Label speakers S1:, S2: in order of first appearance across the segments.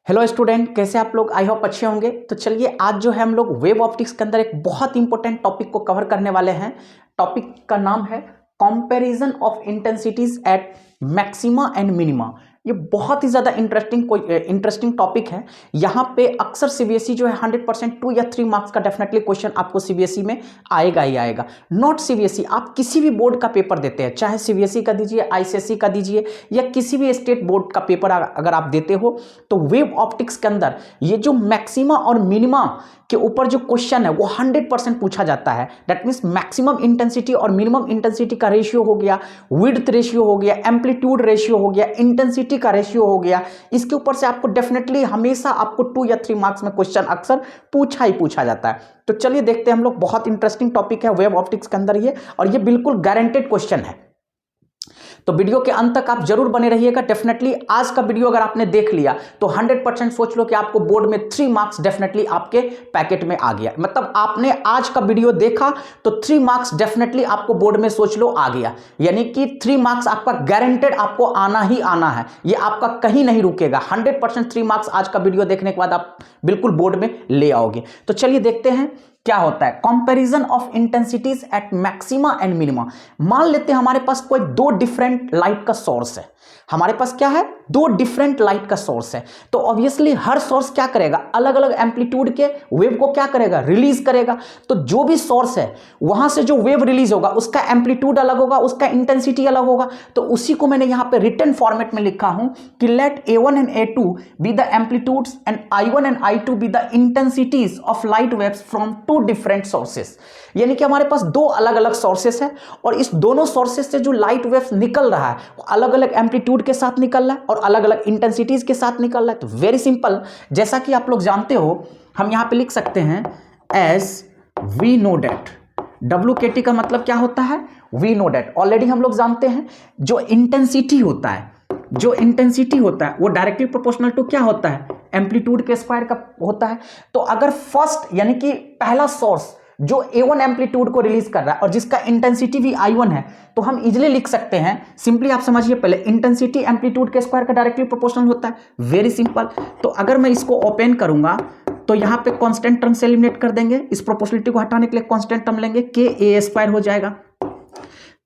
S1: Hello student, कैसे आप लोग? आई होप अच्छे होंगे। तो चलिए आज जो है हम लोग वेव ऑप्टिक्स के अंदर एक बहुत इंपॉर्टेंट टॉपिक को कवर करने वाले हैं। टॉपिक का नाम है comparison of intensities at maxima and minima. ये बहुत ही ज्यादा इंटरेस्टिंग टॉपिक है। यहाँ पे अक्सर सीबीएसई जो है 100% 2 या 3 मार्क्स का डेफिनेटली क्वेश्चन आपको सीबीएसई में आएगा ही आएगा। नॉट सीबीएसई, आप किसी भी बोर्ड का पेपर देते हैं, चाहे सीबीएसई का दीजिए, आईसीएसई का दीजिए या किसी भी स्टेट बोर्ड का पेपर अगर आप देते हो, तो वेव ऑप्टिक्स के अंदर ये जो मैक्सिमा और मिनिमा के ऊपर जो क्वेश्चन है वो 100% पूछा जाता है। दैट मीन्स मैक्सिमम इंटेंसिटी और मिनिमम इंटेंसिटी का रेशियो हो गया, विड्थ रेशियो हो गया, एम्पलीट्यूड रेशियो हो गया, इंटेंसिटी का रेशियो हो गया। इसके ऊपर से आपको डेफिनेटली हमेशा आपको 2 या 3 मार्क्स में क्वेश्चन अक्सर पूछा जाता है। तो चलिए देखते हैं हम लोग, बहुत इंटरेस्टिंग टॉपिक है वेव ऑप्टिक्स के अंदर ये, और ये बिल्कुल गारंटेड क्वेश्चन है। तो वीडियो के अंत तक आप जरूर बने रहिएगा। डेफिनेटली आज का वीडियो अगर आपने देख लिया तो 100% सोच लो कि आपको बोर्ड में 3 मार्क्स डेफिनेटली आपके पैकेट में आ गया। मतलब आपने आज का वीडियो देखा तो 3 मार्क्स डेफिनेटली आपको बोर्ड में सोच लो आ गया। यानी कि 3 मार्क्स आपका गारंटेड आपको आना ही आना है, ये आपका कहीं नहीं रुकेगा। 100% 3 मार्क्स आज का वीडियो देखने के बाद आप बिल्कुल बोर्ड में ले आओगे। तो चलिए देखते हैं क्या होता है comparison of intensities at maxima and minima. मान लेते हैं हमारे पास कोई 2 डिफरेंट लाइट का सोर्स है। हमारे पास क्या है? 2 डिफरेंट लाइट का सोर्स है। तो ऑब्वियसली हर सोर्स क्या करेगा? अलग अलग एम्पलीट्यूड के वेव को क्या करेगा? रिलीज करेगा। तो जो भी सोर्स है वहां से जो वेव रिलीज होगा उसका एम्पलीट्यूड अलग होगा, उसका इंटेंसिटी अलग होगा। तो उसी को मैंने यहां पे रिटन फॉर्मेट में लिखा हूं कि let A1 and A2 be the amplitudes and I1 and I2 be the intensities of light waves from 2 different sources. यानी कि हमारे पास 2 अलग अलग सोर्सेस है और इस दोनों सोर्सेस से जो लाइट वेव्स निकल रहा है वो अलग अलग एम्पलीट्यूड के साथ निकल रहा है और अलग अलग इंटेंसिटीज के साथ निकल रहा है। तो वेरी सिंपल, जैसा कि आप लोग जानते हो, हम यहां पे लिख सकते हैं as we know that. WKT का मतलब क्या होता है? We know date. ऑलरेडी हम लोग जानते हैं जो इंटेंसिटी होता है वो डायरेक्टली प्रोपोर्शनल टू क्या होता है? एम्पलीट्यूड के स्क्वायर का होता है। तो अगर फर्स्ट यानी कि पहला सोर्स जो A1 एम्पलीट्यूड को रिलीज कर रहा है और जिसका इंटेंसिटी भी I1 है, तो हम इजीली लिख सकते हैं, सिंपली आप समझिए, पहले इंटेंसिटी एम्पलीट्यूड के स्क्वायर का डायरेक्टली प्रोपोर्शनल होता है। Very simple. तो अगर मैं इसको ओपन करूंगा तो यहां पे कांस्टेंट टर्म से एलिमिनेट कर देंगे, इस प्रोपोर्शनलिटी को हटाने के लिए कांस्टेंट टर्म लेंगे, KA² हो जाएगा।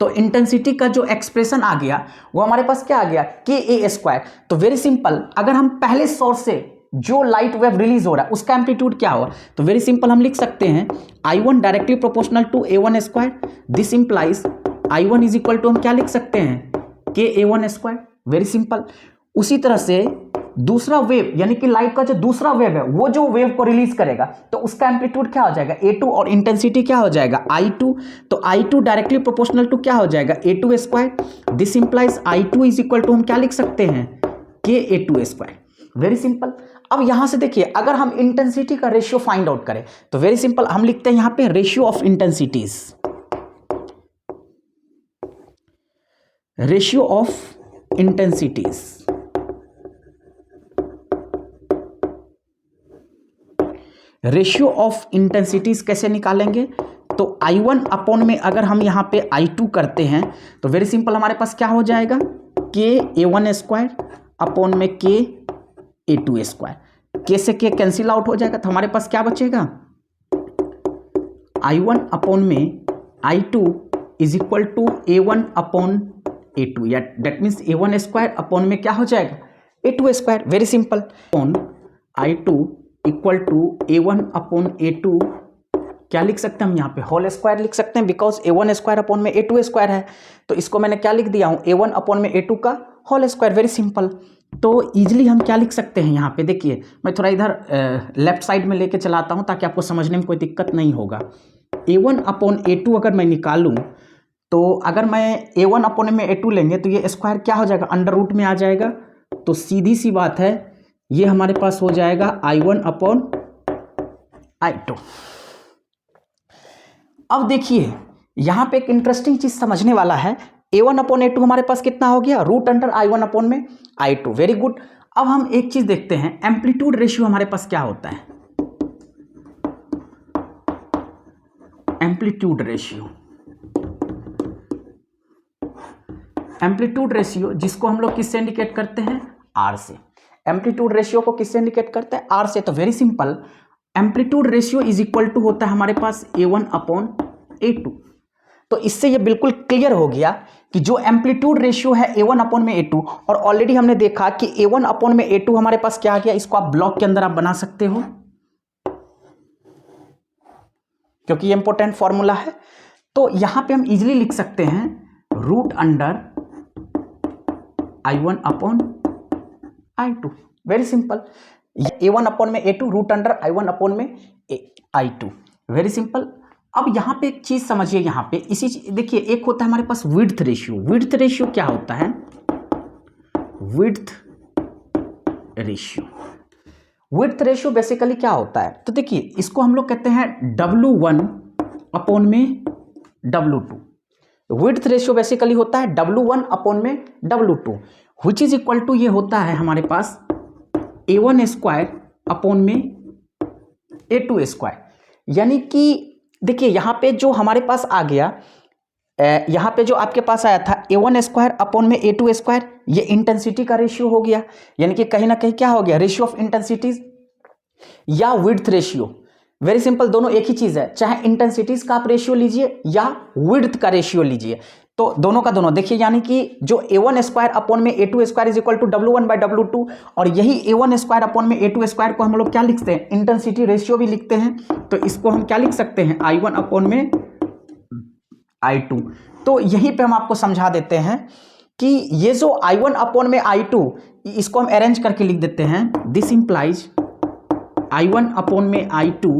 S1: तो इंटेंसिटी का जो एक्सप्रेशन आ गया वो हमारे पास क्या आ गया? KA²। तो वेरी सिंपल, अगर हम पहले सोर्स से जो लाइट वेव रिलीज हो रहा है उसका एम्पलीट्यूड क्या होगा? तो वेरी सिंपल, हम लिख सकते हैं I1 directly proportional to A1²। This implies I1 is equal to, हम क्या लिख सकते हैं? KA1²। Very simple. उसी तरह से दूसरा वेव यानी कि लाइट का जो दूसरा वेव है वो जो वेव को रिलीज करेगा तो उसका एम्पलीट्यूड क्या हो जाएगा? A2 और इंटेंसिटी क्या हो जाएगा? I2। तो I2 डायरेक्टली प्रोपोर्शनल टू क्या हो जाएगा? A2²। This implies I2 is equal to, हम क्या लिख सकते हैं? KA2²। Very simple. अब यहां से देखिए, अगर हम इंटेंसिटी का रेशियो फाइंड आउट करें तो वेरी सिंपल, हम लिखते हैं यहां पे ratio of intensities. Ratio of intensities, ratio of intensities कैसे निकालेंगे? तो I1 अपॉन में अगर हम यहां पे I2 करते हैं तो वेरी सिंपल, हमारे पास क्या हो जाएगा? KA1² अपॉन में KA2²। K से K कैंसिल आउट हो जाएगा, तो हमारे पास क्या बचेगा? I1 अपॉन में I2 is equal to A1 upon A2, या डेट मीन्स A1² अपॉन में क्या हो जाएगा? A2²। Very simple. Upon I2 equal to A1 upon A2, क्या लिख सकते हैं हम यहाँ पे? होल स्क्वायर लिख सकते हैं, बिकॉज A1² अपॉन में A2² है। तो इसको मैंने क्या लिख दिया हूँ? A1 अपॉन में A2 का होल स्क्वायर। Very simple. तो इजीली हम क्या लिख सकते हैं यहाँ पे? देखिए, मैं थोड़ा इधर लेफ्ट साइड में लेके चलाता हूँ ताकि आपको समझने में कोई दिक्कत नहीं होगा। A1 अपॉन A2 अगर मैं निकालूँ तो अगर मैं A1 अपॉन में A2 लेंगे तो ये स्क्वायर क्या हो जाएगा? अंडर रूट में आ जाएगा। तो सीधी सी बात है, ये हमारे पास हो जाएगा I1 अपॉन I2। अब देखिए यहां पे एक इंटरेस्टिंग चीज समझने वाला है। A1 अपॉन A2 हमारे पास कितना हो गया? रूट अंडर I1 अपॉन में I2। Very good. अब हम एक चीज देखते हैं, एम्पलीट्यूड रेशियो हमारे पास क्या होता है? एम्पलीट्यूड रेशियो, एम्पलीट्यूड रेशियो जिसको हम लोग किससे इंडिकेट करते हैं? R से। एम्पलीट्यूड रेशियो को किससे इंडिकेट करते हैं? आर से। तो very simple, amplitude ratio is equal to होता है हमारे पास A1 अपॉन A2। तो इससे ये बिल्कुल क्लियर हो गया कि जो एम्पलीट्यूड रेशियो है A1 अपॉन में A2, और ऑलरेडी हमने देखा कि A1 अपॉन में A2 हमारे पास क्या आ गया, इसको आप ब्लॉक के अंदर आप बना सकते हो क्योंकि ये इंपॉर्टेंट फॉर्मूला है। तो यहां पे हम इजीली लिख सकते हैं root under I1 upon I2। Very simple, A1 upon में A2 root under I1 upon में I2। Very simple. अब यहां पे एक चीज समझिए, यहां पे इसी देखिए, एक होता है हमारे पास विड्थ रेशियो। विड्थ रेशियो क्या होता है? Width ratio, width ratio basically क्या होता है? तो देखिए, इसको हम लोग कहते हैं W1 अपॉन में W2। विड्थ रेशियो बेसिकली होता है W1 अपॉन में W2, which is equal to ये होता है हमारे पास A1 स्क्वायर अपॉन में A2 स्क्वायर। यानी कि देखिए यहां पे जो हमारे पास आ गया, यहां पे जो आपके पास आया था A1 स्क्वायर अपॉन में A2 स्क्वायर, ये इंटेंसिटी का रेशियो हो गया। यानी कि कहीं ना कहीं क्या हो गया, रेशियो ऑफ इंटेंसिटीज या विड्थ रेशियो। वेरी सिंपल, दोनों एक ही चीज है, चाहे इंटेंसिटीज का आप रेशियो लीजिए या विड्थ का रेशियो लीजिए, तो दोनों का दोनों देखिए। यानी कि जो A1 स्क्वायर अपॉन में A2 square is equal to W1 by W2, और यही A1 स्क्वायर अपॉन में A2 स्क्वायर को हम लोग क्या लिखते हैं, इंटेंसिटी रेशियो भी लिखते हैं। तो इसको हम क्या लिख सकते हैं, I1 अपॉन में I2। तो यहीं पे हम आपको समझा देते हैं कि ये जो I1 अपॉन में I2, इसको हम अरेंज करके लिख देते हैं। दिस इंप्लाइज I1 अपॉन में I2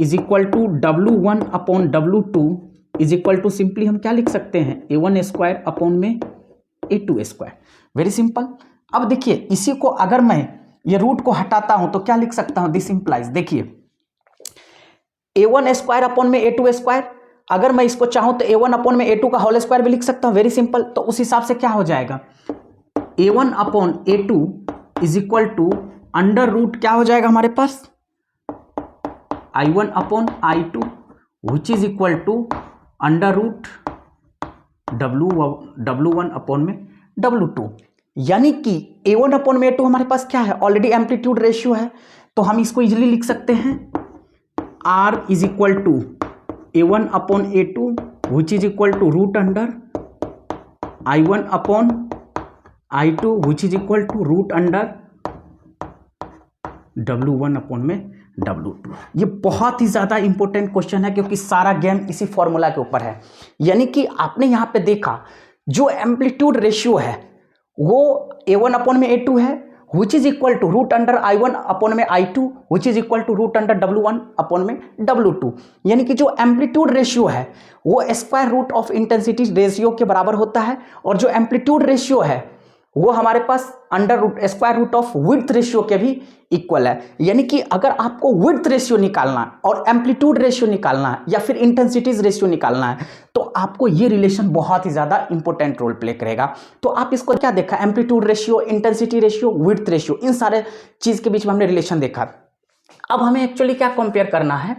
S1: is equal to W1 upon W2 is equal to, simply हम क्या लिख सकते हैं, A1 स्क्वायर अपॉन में A2 स्क्वायर। Very simple. अब देखिए, इसी को अगर मैं ये रूट को हटाता हूं तो क्या लिख सकता हूं, दिस इंप्लाइज, देखिए A1 स्क्वायर अपॉन में A2 स्क्वायर, अगर मैं इसको चाहूं तो A1 अपॉन में A2 का होल स्क्वायर भी लिख सकता हूं। Very simple. तो उस हिसाब से क्या हो जाएगा, A1 upon A2 is equal to under root क्या हो जाएगा हमारे पास, I1 upon I2 which is equal to under root W1 upon में W2। यानी कि A1 अपॉन में A2 हमारे पास क्या है, ऑलरेडी एम्पलीट्यूड रेशियो है, तो हम इसको इजीली लिख सकते हैं R is equal to A1 upon A2 which is equal to root under I1 upon I2 which is equal to root under W1 upon में W2। ये बहुत ही ज्यादा इंपॉर्टेंट क्वेश्चन है क्योंकि सारा गेम इसी फॉर्मूला के ऊपर है। यानी कि आपने यहां पे देखा जो एम्पलीट्यूड रेशियो है वो A1 अपॉन में A2 है, which is equal to root under I1 upon में I2 which is equal to root under W1 upon में W2। यानी कि जो एम्पलीट्यूड रेशियो है वो square root of intensity ratio के बराबर होता है, और जो एम्पलीट्यूड रेशियो है वो हमारे पास under root square root of width ratio के भी इक्वल है। यानी कि अगर आपको विड्थ रेशियो निकालना है और एम्पलीट्यूड रेशियो निकालना है या फिर इंटेंसिटीज रेशियो निकालना है तो आपको ये रिलेशन बहुत ही ज्यादा इंपॉर्टेंट रोल प्ले करेगा। तो आप इसको क्या देखा, amplitude ratio, intensity ratio, width ratio, इन सारे चीज के बीच में हमने रिलेशन देखा। अब हमें एक्चुअली क्या कंपेयर करना है,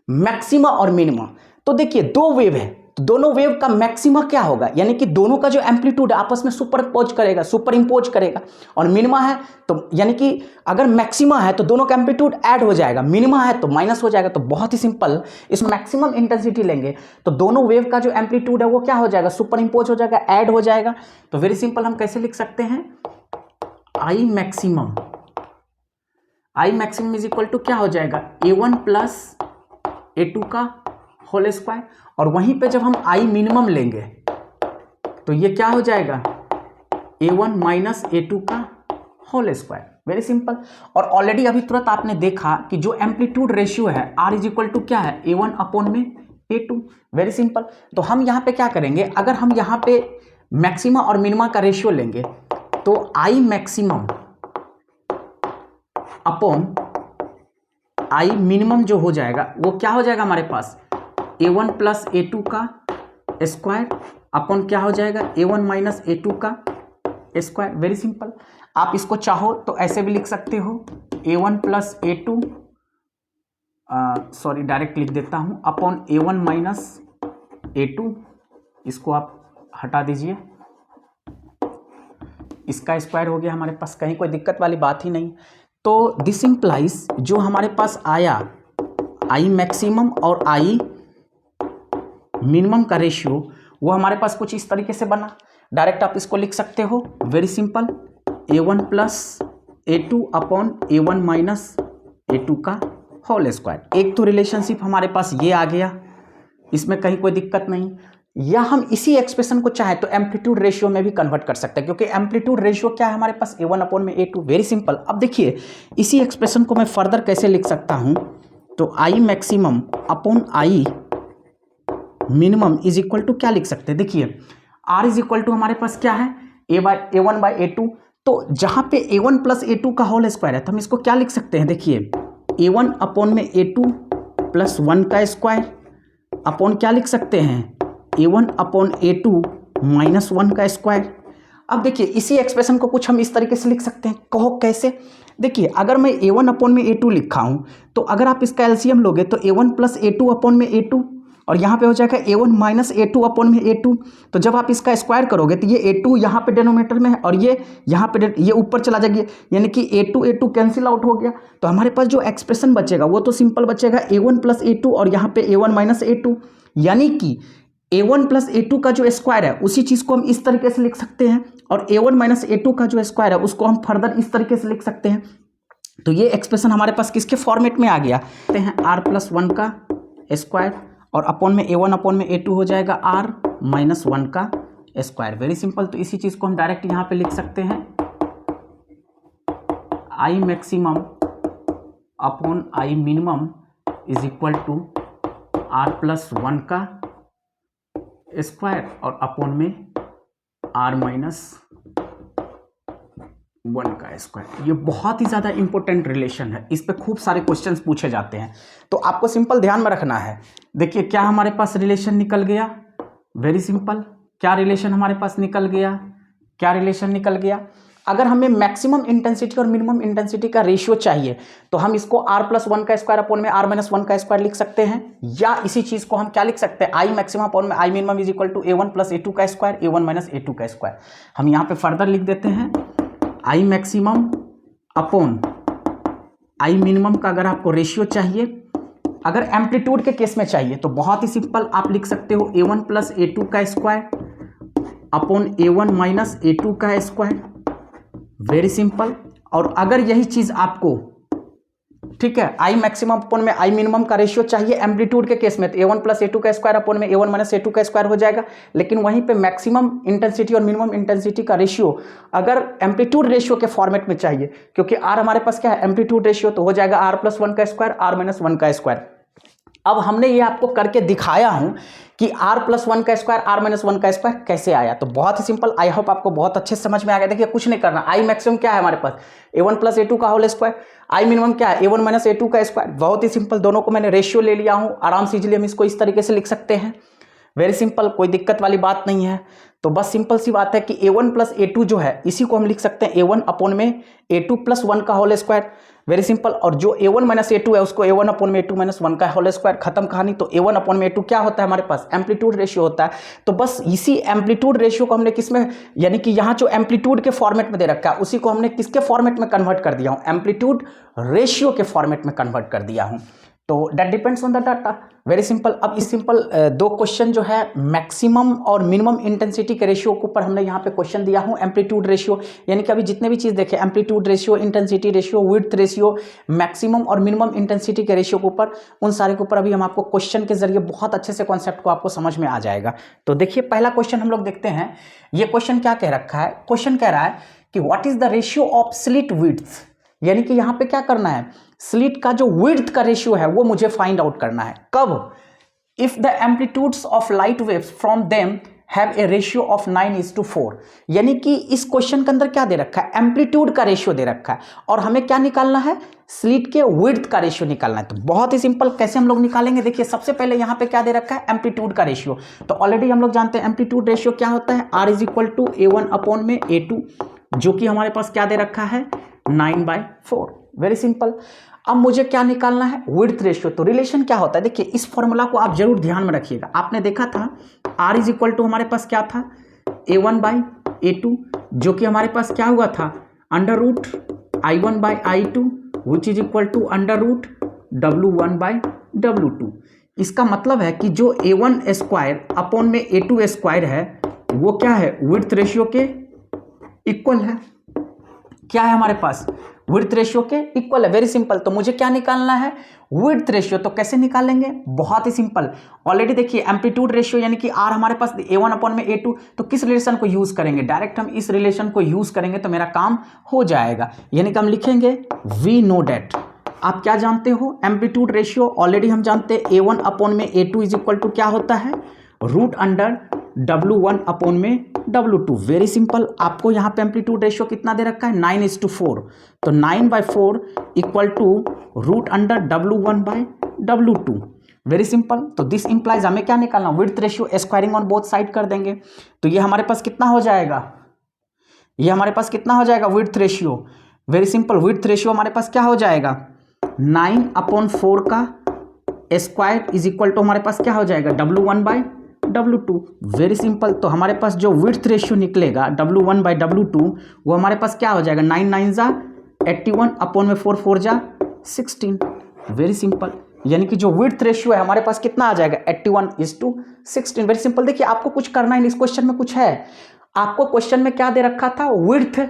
S1: मैक्सिमा और मिनिमा। तो देखिए दो वेव है, तो दोनों वेव का मैक्सिमा क्या होगा, यानी कि दोनों का जो एम्पलीट्यूड है आपस में सुपर इंपोज करेगा, और मिनिमा है तो यानी कि अगर मैक्सिमा है तो दोनों का एम्पलीट्यूड ऐड हो जाएगा, मिनिमा है तो माइनस हो जाएगा। तो बहुत ही सिंपल, इस मैक्सिमम इंटेंसिटी लेंगे तो दोनों वेव का जो एम्पलीट्यूड है वो क्या हो जाएगा, सुपर इंपोज हो जाएगा, ऐड हो जाएगा। तो वेरी सिंपल, हम कैसे लिख सकते हैं, I maximum is equal to क्या हो जाएगा, A1 प्लस A2 का होल स्क्वायर, और वहीं पे जब हम I मिनिमम लेंगे तो ये क्या हो जाएगा, A1 माइनस A2 का होल स्क्वायर। Very simple. और ऑलरेडी अभी तुरंत आपने देखा कि जो एम्पलीट्यूड रेशियो है R इज इक्वल टू क्या है, A1 अपॉन में A2। Very simple. तो हम यहाँ पे क्या करेंगे, अगर हम यहाँ पे मैक्सिमा और मिनिमा का रेशियो लेंगे तो I maximum upon I minimum जो हो जाएगा वो क्या हो जाएगा हमारे पास, A1 प्लस A2 का स्क्वायर अपॉन क्या हो जाएगा, A1 माइनस A2 का स्क्वायर। Very simple. आप इसको चाहो तो ऐसे भी लिख सकते हो, A1 plus A2, sorry direct लिख देता हूं, अपॉन A1 माइनस A2, इसको आप हटा दीजिए। इसका स्क्वायर हो गया हमारे पास, कहीं कोई दिक्कत वाली बात ही नहीं। तो दिस इम्प्लाइज जो हमारे पास आया आई मैक्सिमम और आई मिनिमम का रेशियो वो हमारे पास कुछ इस तरीके से बना। डायरेक्ट आप इसको लिख सकते हो, very simple, a1 plus a2 upon a1 minus a2 का होल स्क्वायर। एक तो रिलेशनशिप हमारे पास ये आ गया, इसमें कहीं कोई दिक्कत नहीं। या हम इसी एक्सप्रेशन को चाहे तो एम्पलीट्यूड रेशियो में भी कन्वर्ट कर सकते हैं, क्योंकि एम्पलीट्यूड रेशियो क्या है हमारे पास, a1 अपॉन में a2। Very simple. अब देखिए इसी एक्सप्रेशन को मैं फर्दर कैसे लिख सकता हूं, तो I maximum upon I minimum is equal to क्या लिख सकते हैं, देखिए आर इज इक्वल टू हमारे पास क्या है, a1 बाई a2। तो जहां पे a1 प्लस a2 का होल स्क्वायर है तो हम इसको क्या लिख सकते हैं, देखिए a1 अपॉन में a2 प्लस 1 का स्क्वायर अपॉन क्या लिख सकते हैं, a1 अपॉन a2 माइनस 1 का स्क्वायर। अब देखिए इसी एक्सप्रेशन को कुछ हम इस तरीके से लिख सकते हैं, कहो कैसे। देखिए अगर मैं a1 अपॉन में a2 लिखा हूं तो अगर आप इसका एलसीएम लोगे तो a1 प्लस a2 अपॉन में a2 और यहाँ पे हो जाएगा a1 माइनस a2 अपॉन में a2। तो जब आप इसका स्क्वायर करोगे तो ये a2 यहाँ पे डिनोमिनेटर में है और ये यहाँ पे ये ऊपर चला जाएगा, यानी कि a2 कैंसिल आउट हो गया। तो हमारे पास जो एक्सप्रेशन बचेगा वो तो सिंपल बचेगा a1 प्लस a2 और यहाँ पे a1 माइनस a2, यानी कि a1 प्लस a2 का जो स्क्वायर है उसी चीज़ को हम इस तरीके से लिख सकते हैं और a1 माइनस a2 का जो स्क्वायर है उसको हम फर्दर इस तरीके से लिख सकते हैं। तो ये एक्सप्रेशन हमारे पास किसके फॉर्मेट में आ गया, कहते हैं r प्लस 1 का स्क्वायर और अपॉन में a1 अपॉन में a2 हो जाएगा r माइनस 1 का स्क्वायर। Very simple. तो इसी चीज़ को हम डायरेक्ट यहाँ पे लिख सकते हैं, I maximum upon I minimum is equal to r plus 1 का स्क्वायर और अपॉन में r माइनस 1 का स्क्वायर। ये बहुत ही ज़्यादा इंपॉर्टेंट रिलेशन है, इस पे खूब सारे क्वेश्चंस पूछे जाते हैं, तो आपको सिंपल ध्यान में रखना है। देखिए क्या हमारे पास रिलेशन निकल गया, वेरी सिंपल। क्या रिलेशन हमारे पास निकल गया, क्या रिलेशन निकल गया, अगर हमें मैक्सिमम इंटेंसिटी और मिनिमम इंटेंसिटी का रेशियो चाहिए तो हम इसको r प्लस 1 का स्क्वायर अपॉन में r माइनस 1 का स्क्वायर लिख सकते हैं, या इसी चीज को हम क्या लिख सकते हैं, आई मैक्सिमम अपॉन में I minimum is equal to a1 plus a2 का स्क्वायर, a1 माइनस a2 का स्क्वायर। हम यहाँ पे फर्दर लिख देते हैं, I maximum upon I minimum का अगर आपको रेशियो चाहिए, अगर एम्पलीट्यूड के केस में चाहिए तो बहुत ही सिंपल आप लिख सकते हो a1 प्लस a2 का square upon a1 minus a2 का स्क्वायर। Very simple. और अगर यही चीज आपको, ठीक है, आई मैक्सिमम अपॉन में आई मिनिमम का रेशियो चाहिए एम्पलीट्यूड के केस में तो a1 प्लस a2 का स्क्वायर अपॉन में a1 माइनस a2 का स्क्वायर हो जाएगा। लेकिन वहीं पे मैक्सिमम इंटेंसिटी और मिनिमम इंटेंसिटी का रेशियो अगर एम्पलीट्यूड रेशियो के फॉर्मेट में चाहिए, क्योंकि r हमारे पास क्या है एम्पलीट्यूड रेशियो, तो हो जाएगा r प्लस 1 का स्क्वायर r माइनस 1 का स्क्वायर। अब हमने ये आपको करके दिखाया हूं कि r प्लस 1 का स्क्वायर r माइनस 1 का स्क्वायर कैसे आया, तो बहुत ही सिंपल। आई होप आपको बहुत अच्छे से समझ में आ गया। देखिए कुछ नहीं करना, आई मैक्सिमम क्या है हमारे पास a1 प्लस a2 का होल स्क्वायर, आई मिनिमम क्या है a1 माइनस a2 का स्क्वायर। बहुत ही सिंपल, दोनों को मैंने रेशियो ले लिया हूं, आराम से इजीली हम इसको इस तरीके से लिख सकते हैं। वेरी सिंपल, कोई दिक्कत वाली बात नहीं है। तो बस सिंपल सी बात है कि a1 प्लस a2 जो है इसी को हम लिख सकते हैं a1 अपॉन में a2 प्लस 1 का होल स्क्वायर। Very simple. और जो a1 माइनस a2 है उसको a1 अपॉन में a2 माइनस 1 का होल स्क्वायर, खत्म कहानी। तो a1 अपॉन में a2 क्या होता है हमारे पास एम्पलीट्यूड रेशियो होता है। तो बस इसी एम्पलीट्यूड रेशियो को हमने किसमें, यानी कि यहाँ जो एम्पलीट्यूड के फॉर्मेट में दे रखा है उसी को हमने किसके फॉर्मेट में कन्वर्ट कर दिया हूँ, एम्पलीट्यूड रेशियो के फॉर्मेट में कन्वर्ट कर दिया हूँ। तो that depends on the data. Very simple. अब इस सिंपल दो क्वेश्चन जो है मैक्सिमम और मिनिमम इंटेंसिटी के रेशियो के ऊपर हमने यहाँ पे क्वेश्चन दिया हूँ, एम्पलीट्यूड रेशियो, यानी कि अभी जितने भी चीज़ देखे amplitude ratio, intensity ratio, width ratio, maximum और मिनिमम इंटेंसिटी के रेशियो के ऊपर, उन सारे के ऊपर अभी हम आपको क्वेश्चन के जरिए बहुत अच्छे से कॉन्सेप्ट को आपको समझ में आ जाएगा। तो देखिए पहला क्वेश्चन हम लोग देखते हैं। ये क्वेश्चन क्या कह रखा है, क्वेश्चन कह रहा है कि what is the ratio of slit width, यानी कि यहाँ पे क्या करना है, स्लिट का जो विड्थ का रेशियो है वो मुझे फाइंड आउट करना है। कब, if the amplitudes of light waves from them have a ratio of 9:4, यानी कि इस क्वेश्चन के अंदर क्या दे रखा है, एम्पलीट्यूड का रेशियो दे रखा है और हमें क्या निकालना है, स्लिट के विड्थ का रेशियो निकालना है। तो बहुत ही सिंपल, कैसे हम लोग निकालेंगे, देखिए सबसे पहले यहाँ पे क्या दे रखा है, एम्पलीट्यूड का रेशियो। तो ऑलरेडी हम लोग जानते हैं एम्पलीट्यूड रेशियो क्या होता है, r is equal to a1 upon में a2, जो कि हमारे पास क्या दे रखा है 9/4। Very simple. अब मुझे क्या निकालना है, विड्थ रेशियो। तो रिलेशन क्या होता है, देखिए इस फॉर्मूला को आप जरूर ध्यान में रखिएगा। आपने देखा था r इज इक्वल टू हमारे पास क्या था a1/a2, जो कि हमारे पास क्या हुआ था, under root I1/I2 which is equal to under root W1/W2। इसका मतलब है कि जो A1 स्क्वायर अपॉन में A2 स्क्वायर है वो क्या है, विड्थ रेशियो के इक्वल है। क्या है हमारे पास, विड्थ रेशियो के इक्वल है। Very simple. तो मुझे क्या निकालना है, विड्थ रेशियो। तो कैसे निकालेंगे, बहुत ही सिंपल। ऑलरेडी देखिए एम्पलीट्यूड रेशियो यानी कि आर हमारे पास A1 अपॉन में A2, तो किस रिलेशन को यूज करेंगे, डायरेक्ट हम इस रिलेशन को यूज करेंगे तो मेरा काम हो जाएगा। यानी कि हम लिखेंगे वी नो डेट, आप क्या जानते हो, एम्पलीट्यूड रेशियो ऑलरेडी हम जानते हैं A1 अपॉन में A2 इज इक्वल टू क्या होता है, रूट अंडर W1 अपॉन में W2। Very simple. आपको यहाँ पे एम्पलीट्यूड रेशियो कितना दे रखा है, 9:4, तो 9/4 equal to root under W1/W2। Very simple. तो दिस इंप्लाइज हमें क्या निकालना, width ratio, squaring on both side कर देंगे तो ये हमारे पास कितना हो जाएगा, ये हमारे पास कितना हो जाएगा, width ratio. Very simple. Width ratio हमारे पास क्या हो जाएगा, 9/4 का स्क्वायर इज इक्वल टू हमारे पास क्या हो जाएगा, W1/W2। Very simple. तो हमारे पास जो विड्थ रेशियो निकलेगा W1/W2 वो हमारे पास क्या हो जाएगा, 9 9 जा 81 अपॉन में 4 4 जा 16। Very simple. यानी कि जो विड्थ रेशियो है हमारे पास कितना आ जाएगा, 81:16। Very simple. देखिए आपको कुछ करना है, इस क्वेश्चन में कुछ है, आपको क्वेश्चन में क्या दे रखा था, विड्थ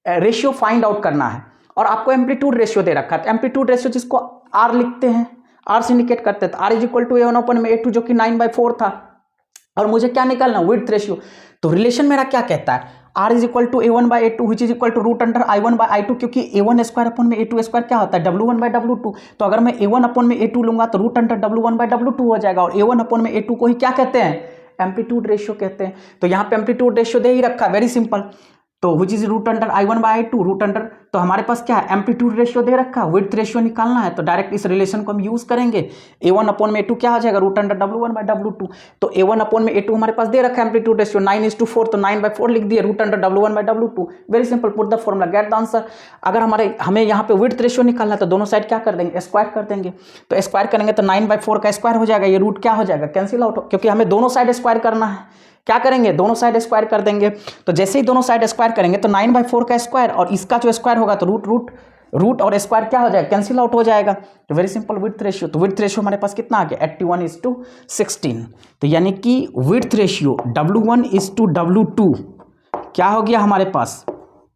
S1: रेशियो फाइंड आउट करना है और आपको एम्पलीट्यूड रेशियो दे रखा है। एम्पलीट्यूड रेशियो जिसको आर लिखते हैं, आर से इंडिकेट करते हैं, तो R is equal to A1 upon में A2 जो कि 9/4 था, और मुझे क्या निकालना, विड्थ रेशियो। तो रिलेशन मेरा क्या कहता है, R is equal to A1/A2 which is equal to root under I1/I2, क्योंकि A1 स्क्वायर अपॉन में A2 स्क्वायर क्या होता है, W1/W2। तो अगर मैं A1 अपॉन में A2 लूंगा तो रूट अंडर W1/W2 हो जाएगा, और A1 अपॉन में A2 को ही क्या कहते हैं, एम्पलीट्यूड रेशियो कहते हैं। तो यहाँ पे एम्पलीट्यूड रेशियो दे ही रखा है। Very simple. तो which is root under I1/I2 root under, तो हमारे पास क्या है, एम्पलीट्यूड रेशियो दे रखा है, विड्थ रेशियो निकालना है, तो डायरेक्ट इस रिलेशन को हम यूज करेंगे। A1 अपॉन में A2 क्या हो जाएगा, रूट अंडर W1/W2। तो A1 अपॉन में A2 हमारे पास दे रखा है एम्पलीट्यूड रेशियो 9:4, तो 9/4 लिख दिए, root under W1/W2। Very simple, put the formula, get the answer. अगर हमें यहाँ पे विड्थ रेशियो निकालना है तो दोनों साइड क्या कर देंगे, स्क्वायर कर देंगे। तो स्क्वायर करेंगे तो 9/4 का स्क्वायर हो जाएगा, ये रूट क्या हो जाएगा, कैंसिल आउट, क्योंकि हमें दोनों साइड स्क्वायर करना है। क्या करेंगे, दोनों साइड स्क्वायर कर देंगे। तो जैसे ही दोनों साइड स्क्वायर करेंगे तो 9/4 का स्क्वायर और इसका जो स्क्वायर होगा तो रूट और स्क्वायर क्या हो जाएगा, कैंसिल आउट हो जाएगा। तो वेरी सिंपल, विड्थ रेशियो। तो विड्थ रेशियो हमारे पास कितना आ गया, 81:16। तो यानी कि विड्थ रेशियो W1:W2 क्या हो गया हमारे पास,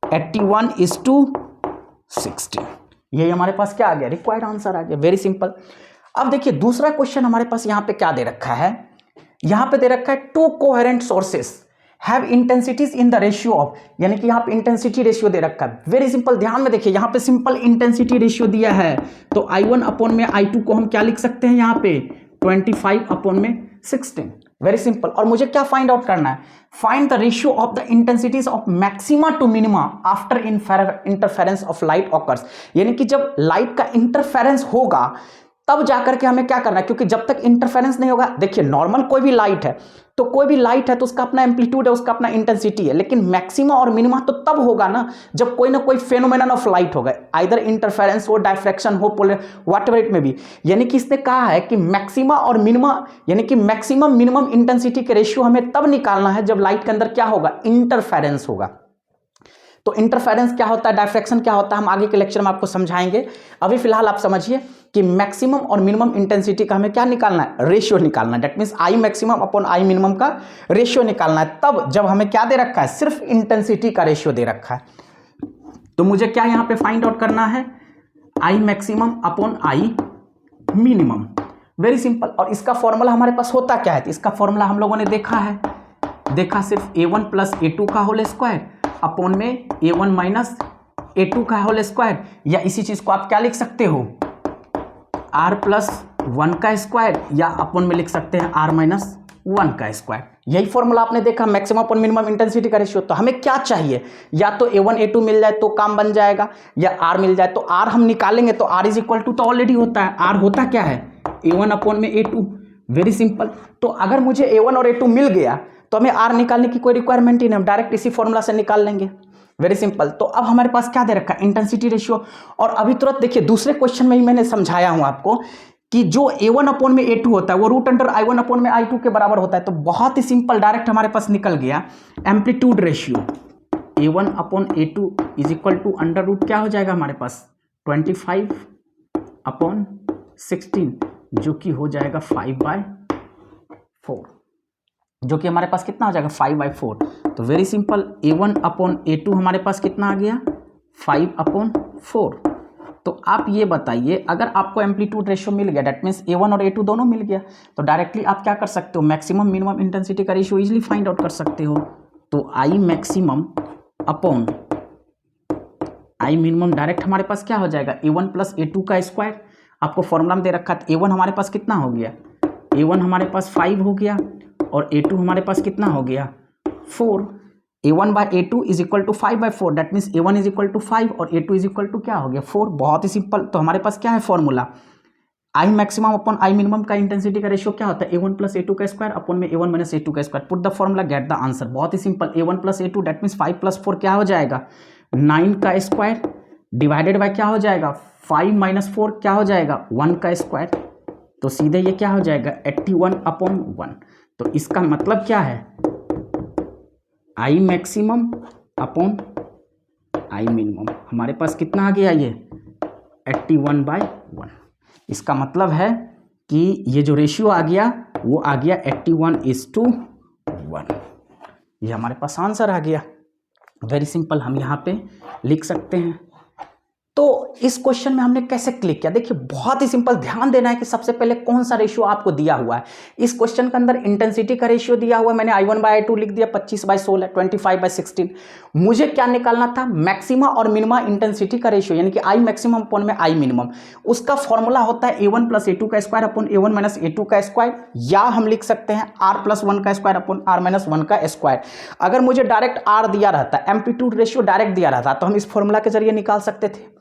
S1: 81:16। यही हमारे पास क्या आ गया, रिक्वायर्ड आंसर आ गया। Very simple. अब देखिए दूसरा क्वेश्चन हमारे पास यहाँ पे क्या दे रखा है, यहां पे दे रखा है to coherent sources have intensities in the ratio of, यानी कि यहां पे इंटेंसिटी रेशियो दे रखा है। वेरी सिंपल, ध्यान में देखिए यहां पे सिंपल इंटेंसिटी रेशियो दिया है, तो I1 अपॉन में I2 को हम क्या लिख सकते हैं यहां पे, 25 अपॉन में 16। Very simple. और मुझे क्या फाइंड आउट करना है, find the ratio of the intensities of maxima to minima after interference of light occurs. यानी कि जब लाइट का इंटरफेरेंस होगा तब जाकर के हमें क्या करना है, क्योंकि जब तक इंटरफेरेंस नहीं होगा, देखिए नॉर्मल कोई भी लाइट है तो उसका अपना एम्पलीट्यूड है, उसका अपना इंटेंसिटी है, लेकिन मैक्सिमा और मिनिमा तो तब होगा ना जब कोई ना कोई फेनोमेनन ऑफ लाइट होगा, आइदर इंटरफेरेंस हो, डायफ्रैक्शन हो, व्हाटएवर इट में भी। यानी कि इसने कहा है कि मैक्सिमा और मिनिमा, यानी कि मैक्सिमम मिनिमम इंटेंसिटी के रेशियो हमें तब निकालना है जब लाइट के अंदर क्या होगा, इंटरफेरेंस होगा। तो इंटरफेरेंस क्या होता है, डायफ्रैक्शन क्या होता है, हम आगे के लेक्चर में आपको समझाएंगे। अभी फिलहाल आप समझिए कि मैक्सिमम और मिनिमम इंटेंसिटी का हमें क्या निकालना है, रेशियो निकालना है। That means I maximum upon I minimum का रेशियो निकालना है, तब जब हमें क्या दे रखा है, सिर्फ इंटेंसिटी का रेशियो दे रखा है। तो मुझे क्या यहां पे फाइंड आउट करना है, I maximum upon I minimum. Very simple. और इसका फॉर्मूला हमारे पास होता क्या है, इसका फॉर्मूला हम लोगों ने देखा सिर्फ A1 प्लस A2 का होल स्क्वायर अपॉन में A1 माइनस A2 का होल स्क्वायर, या इसी चीज को आप क्या लिख सकते हो, R प्लस 1 का स्क्वायर, या अपॉन में लिख सकते हैं R माइनस 1 का स्क्वायर। यही फॉर्मूला आपने देखा, मैक्सिमम अपॉन मिनिमम इंटेंसिटी का रेशियो। तो हमें क्या चाहिए, या तो A1 A2 मिल जाए तो काम बन जाएगा, या R मिल जाए। तो R हम निकालेंगे तो R इज इक्वल टू तो ऑलरेडी होता है, R होता क्या है, A1 अपॉन में A2। Very simple. तो अगर मुझे A1 और A2 मिल गया तो हमें R निकालने की कोई रिक्वायरमेंट ही नहीं, हम डायरेक्ट इसी फॉर्मूला से निकाल लेंगे। Very simple. तो अब हमारे पास क्या दे रखा है, इंटेंसिटी रेशियो। और अभी तुरंत देखिए दूसरे क्वेश्चन में ही मैंने समझाया हूं आपको कि जो A1 अपॉन में A2 होता है वो रूट अंडर I1 अपॉन में I2 के बराबर होता है। तो बहुत ही सिंपल, डायरेक्ट हमारे पास निकल गया amplitude ratio A1 upon A2 is equal to under root क्या हो जाएगा हमारे पास 25 अपॉन 16, जो कि हो जाएगा 5/4, जो कि हमारे पास कितना हो जाएगा 5/4। तो very simple, A1 upon A2 हमारे पास कितना आ गया 5/4। तो आप ये बताइए, अगर आपको एम्पलीट्यूड रेशियो मिल गया, दैट मीन्स A1 और A2 दोनों मिल गया, तो डायरेक्टली आप क्या कर सकते हो, मैक्सिमम मिनिमम इंटेंसिटी का रेशियो इजीली फाइंड आउट कर सकते हो। तो I maximum upon I minimum direct हमारे पास क्या हो जाएगा A1 प्लस A2 का स्क्वायर। आपको फॉर्मूला में दे रखा है, A1 हमारे पास कितना हो गया, A1 हमारे पास 5 हो गया और A2 हमारे पास कितना हो गया 4। A1 by A2 is equal to 5/4, that means A1 is equal to 5 और A2 इज इक्वल टू क्या हो गया 4। बहुत ही सिंपल। तो हमारे पास क्या है formula, I maximum upon I minimum का इंटेंसिटी का रेशियो क्या होता है A1 प्लस A2 का स्क्वायर अपॉन में A1 माइनस A2 का square. Put the formula, get the answer. बहुत ही simple, A1 plus A2 that means 5 plus 4 क्या हो जाएगा 9 का स्क्वायर डिवाइडेड बाय क्या हो जाएगा 5 माइनस 4 क्या हो जाएगा 1 का स्क्वायर। तो सीधे ये क्या हो जाएगा 81 अपॉन 1। तो इसका मतलब क्या है I maximum upon I minimum, हमारे पास कितना आ गया ये 81/1। इसका मतलब है कि ये जो रेशियो आ गया वो आ गया 81:1। ये हमारे पास आंसर आ गया। वेरी सिंपल, हम यहाँ पे लिख सकते हैं। तो इस क्वेश्चन में हमने कैसे क्लिक किया, देखिए बहुत ही सिंपल। ध्यान देना है कि सबसे पहले कौन सा रेशियो आपको दिया हुआ है। इस क्वेश्चन के अंदर इंटेंसिटी का रेशियो दिया हुआ है, मैंने I1/I2 लिख दिया 25/16, 25/16। मुझे क्या निकालना था, मैक्सिमा और मिनिमा इंटेंसिटी का रेशियो, यानी कि I मैक्सिमम अपॉन में I मिनिमम। उसका फॉर्मूला होता है A1 प्लस A2 का square upon A1 minus A2 का स्क्वायर, या हम लिख सकते हैं R प्लस 1 का स्क्वायर अपॉन R माइनस 1 का स्क्वायर। अगर मुझे डायरेक्ट R दिया रहता, एम्पलीट्यूड रेशियो डायरेक्ट दिया रहता, तो हम इस फॉर्मूला के जरिए निकाल सकते थे,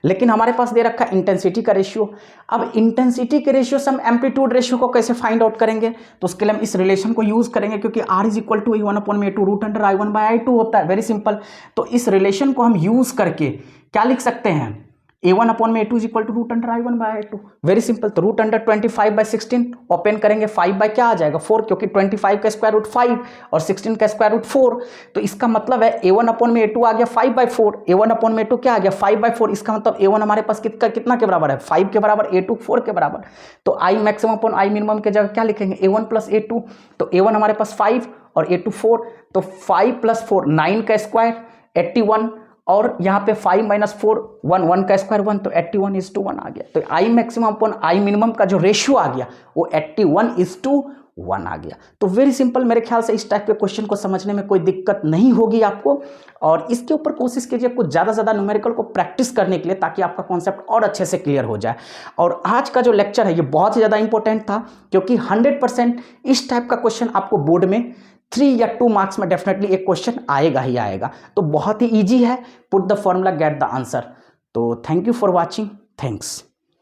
S1: लेकिन हमारे पास दे रखा इंटेंसिटी का रेशियो। अब इंटेंसिटी के रेशियो से हम एम्पलीट्यूड रेशियो को कैसे फाइंड आउट करेंगे, तो उसके लिए हम इस रिलेशन को यूज करेंगे, क्योंकि R is equal to A1 upon में A2 रूट अंडर I1/I2 होता है। Very simple. तो इस रिलेशन को हम यूज करके क्या लिख सकते हैं, A1 अपॉन में A2 is equal to root under I1/I2। Very simple. तो रूट अंडर 25/16 ओपन करेंगे, 5 बाय क्या आ जाएगा 4, क्योंकि 25 का स्क्वायर रूट 5 और 16 का स्क्वायर रूट 4। तो इसका मतलब है A1 अपॉन में A2 आ गया 5/4, A1 अपॉन में A2 क्या आ गया 5/4। इसका मतलब A1 हमारे पास कितना के बराबर है 5 के बराबर, A2 4 के बराबर। तो I maximum upon I minimum के जगह क्या लिखेंगे A1 प्लस A2। तो A1 हमारे पास 5 और A2 4, तो 5 प्लस 4 9 का स्क्वायर 81, और यहाँ पे 5 माइनस 4 1 का स्क्वायर 1, तो 81:1 आ गया। तो I maximum upon I minimum का जो रेशियो आ गया वो 81:1 आ गया। तो वेरी सिंपल, मेरे ख्याल से इस टाइप के क्वेश्चन को समझने में कोई दिक्कत नहीं होगी आपको, और इसके ऊपर कोशिश कीजिए कुछ ज़्यादा न्यूमेरिकल को प्रैक्टिस करने के लिए, ताकि आपका कॉन्सेप्ट और अच्छे से क्लियर हो जाए। और आज का जो लेक्चर है ये बहुत ही ज़्यादा इंपॉर्टेंट था, क्योंकि 100% इस टाइप का क्वेश्चन आपको बोर्ड में 3 या 2 मार्क्स में डेफिनेटली एक क्वेश्चन आएगा ही आएगा। तो बहुत ही ईजी है, put the formula get the answer. तो thank you for watching, thanks.